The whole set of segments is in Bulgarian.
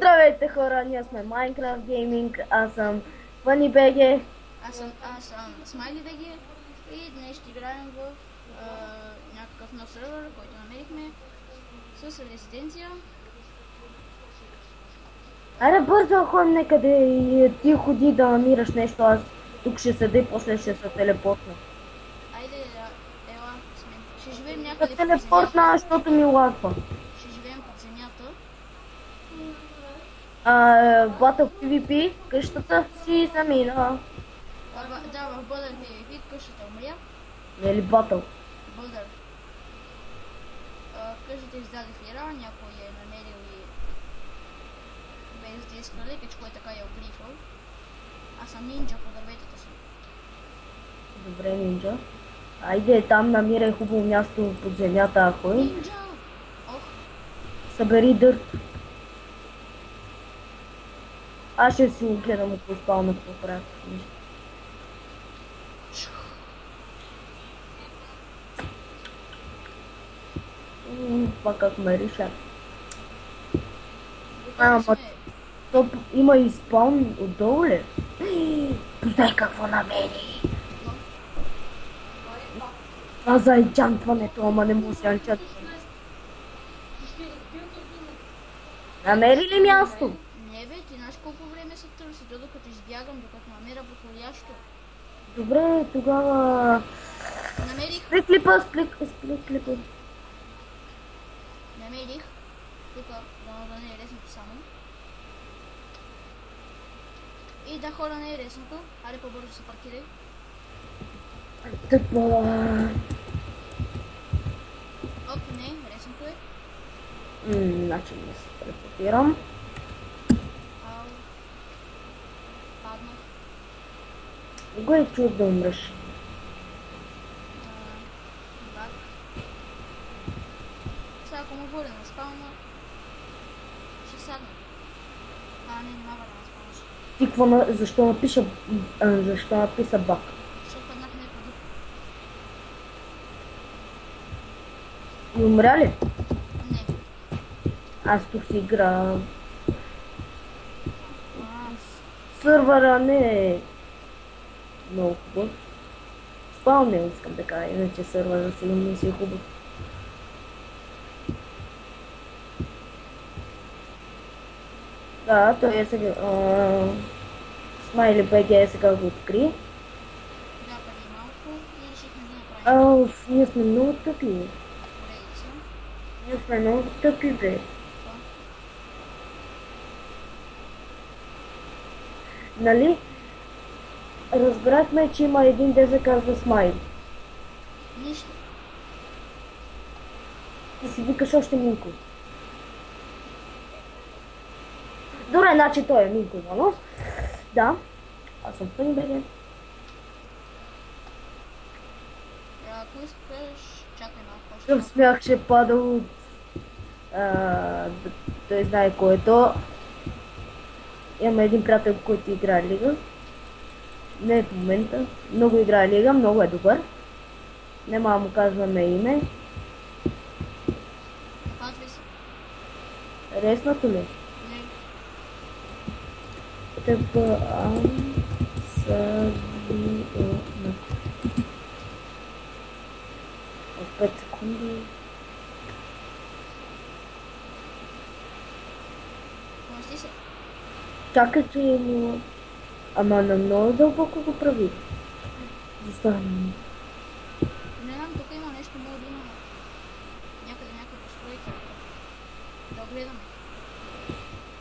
Здравейте хора, ние сме Minecraft Gaming, аз съм FunnyBG. Аз съм SmileyBG и днес ще играем в някакъв нов сервер, който намерихме с резиденция. Аре бързо ходим некъде и ти ходи да намираш нещо, аз тук ще седа и после ще се телепортна. Айде, ела с мен. Ще живеем Се някъде под телепортна, земята. защото ми лагва. Ще живеем под земята. Battle PvP, къщата си замина. Да, в Бъдър PvP къщата умря. Не ли Battle? Бъдър. Къщата издаде фира, някой е намерил и без да иска лекич, кой така е обрифал. Аз съм нинджа по дърветата си. Добре, нинджа. Айде там намирай хубаво място под земята, ако е. Нинджа! Ох, Събери дърт. Аз ще си го гледам ако спална какво правят. Това как ме решат. готови Ама сме. то има и спаун отдолу ли? Поздай какво намери. Това за енчантването, ама не му се енчантване. Намери ли място? Не бе, ти знаеш колко време се търси, докато избягам, докато намеря подходящо. Добре, тогава... Намерих, Спли клипа. намерих. Тук, да не е лесното само. И да, хора, не е лесното. Аре по-бързо се паркирай. Тъпа. Оп, не, лесното е. Значи не се телепортирам. Ау. Паднах. Го е чуд да умреш. Бак. Сега ако му бъде на спална, ще садна. Не мога да на спална. Ти какво защо написа бак? Ще паднах някъде. И умря ли? Не. Аз тук си игра. А, Сървъра не е много хубав. Спал не искам да кажа, иначе сървъра сигурно си е хубав. Да, той е сега... Смайли БГ е сега го откри. да, преди малко и решихме да направим Ние сме много тъпи. поредица. Ние сме много тъпи, бе. Това. Нали? Разбрахме, че има един де се казва Смайл. Нищо. И си викаш още Минко. Добре, значи той е Минко Иванов. Да, аз съм Фъни БГ. Ако искаш, чакай малко още. Такъв смях ще пада от... той знае кой е то. Имаме един приятел, който играе лига. Не е в момента. Много играе лига, много е добър. Нема да му казваме име. Казвай се. Реснато ли? Не. ТПА Сабиона. От 5 секунди. Помести се. Чакай, че е много... Ама на много дълбоко го прави. Застане. Не знам, тук има нещо, може да има някъде някаква постройка. Да гледаме.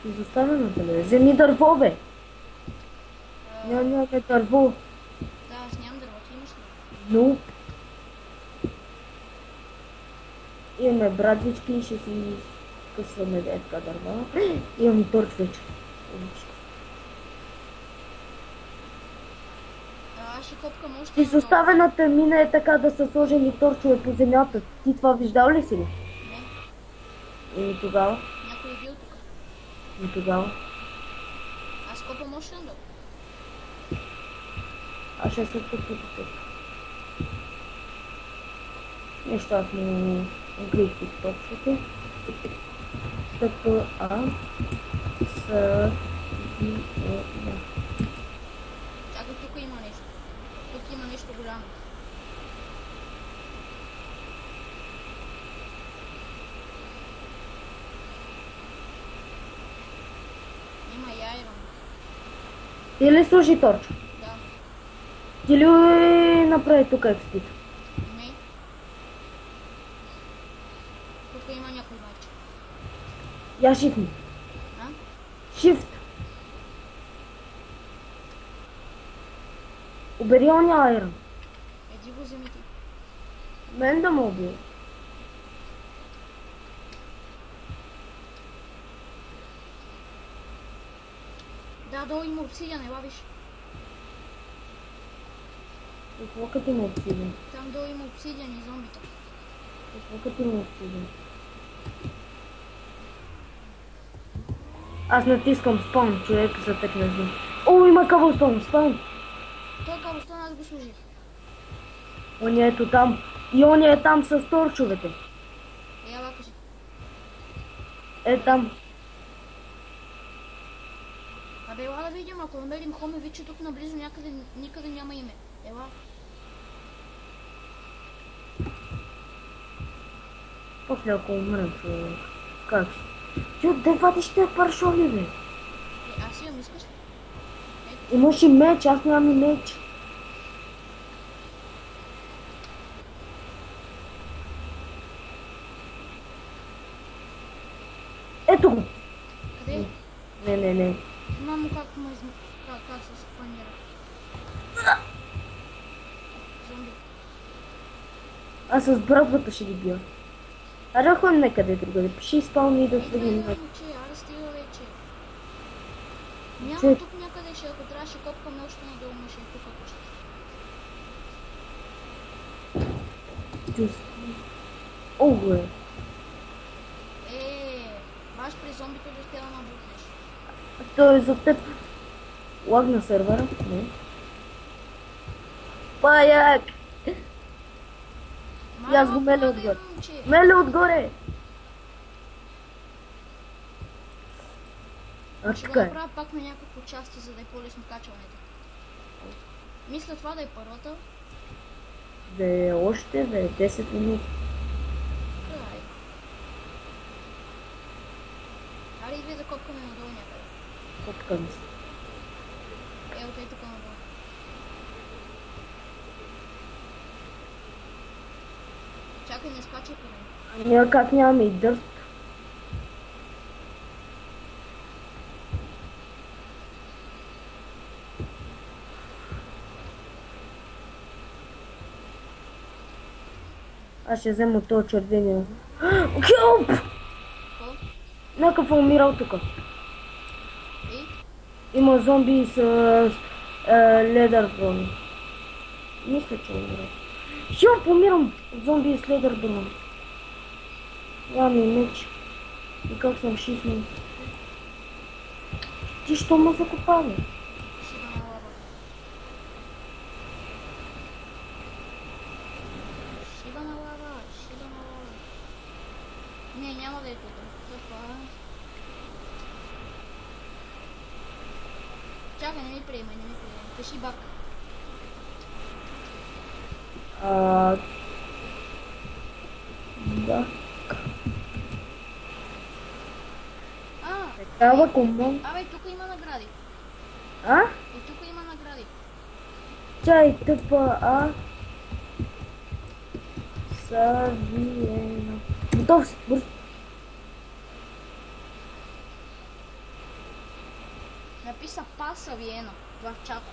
Изоставената ли? Вземи дърво, бе. Нямаме дърво. Да, аз нямам дърва, ти имаш ли? Но имаме брадвички и ще си късваме детка дърва. Имам торч вече. Аз ще копкам още. В изоставената мина е така да са сложени торчове по земята. Ти това виждал ли си ли? Не, И тогава? някой е бил тук. И тогава? Аз копам още надолу. Аз ще се тук. Нещо аз му открих торчовете. ТПА да. Чакай, тук има нещо. Тук има нещо голямо. Има яйрон. Ти ли служи торч? Да. Ти ли направи тук експит? Не. Тук има някой вече. Я шифни. А? Shift. Убери оня айрон. Еди го вземи ти. Мен да ме убие. Да, долу има обсидиан, ела виж. Какво като има обсиден? Там долу има обсидиан и зомбита. Какво като има обсиден? Аз натискам спаун, човек за так не знам. О, има каблстон, спаун. Той кабелстон аз го служих. Оня ето там. И оня е там с торчовете. Ела кажи. Е там. Абе, ела да видим, ако намерим хомевиче тук наблизо някъде, никъде няма име. Ела. После ако умрем, човек. Как? Ти отде вадиш те паршови, бе? Аз имам, искаш ли? Имаш и меч, аз нямам и меч. Ето го! Къде? Не. Мамо, как му изм... как се спанира. Зомби. Аз с брадвата ще ги бия. Аре ходим некъде другаде. Пиши спални и да следим. Момче, аре стига вече. Няма Че? тук някъде, ще ако трябваше копкаме още надолу, ще е тук още. Чус. Ого е. Баш при зомбито да сте да набухнеш. Той е за теб. Лаг на сервера? Не. Паяк! И аз го меля отгоре. Меля отгоре! А Ще го така е. направя пак на няколко части, за да е по-лесно качването. Мисля това да е първата. Да е още, да е 10 минути. Край. Аре идвай да копкаме надолу някъде. Копкам се. Ето е тук надолу. Чакай, не скачай по него. Ние как нямаме и дърт. Аз ще взема от този червения. Хелп! Какво? Някакъв е умирал тук. И? Има зомби с ледър брони. Мисля, че умирал. Хелп, умирам от зомби с ледър брони. Нямам и меч. И как съм шифнал. Ти що ме закопава? Шиба на лава. Шиба на лава, шиба на лава. Не, няма да е тук. Това. Чакай, не ми приемай, не ми приемай. Пиши бак. Да. А, Такава команда. абе, тук има награди. А? И тук има награди. Чай тъпа, Савиена. Готов си, бързо. Написа паса Виена в чата.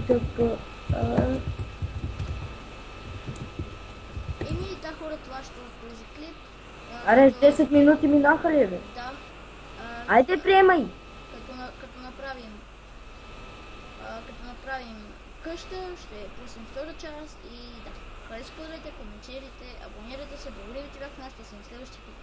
Тъпа, Еми, да хора, това ще е този клип. Аре, 10 минути минаха ли, бе? Да. Айде, приемай! Като направим къща, ще пуснем втора част и да. Харесвайте, коментирайте, абонирайте се, благодаря ви, че бяхте в нашите следващи клип.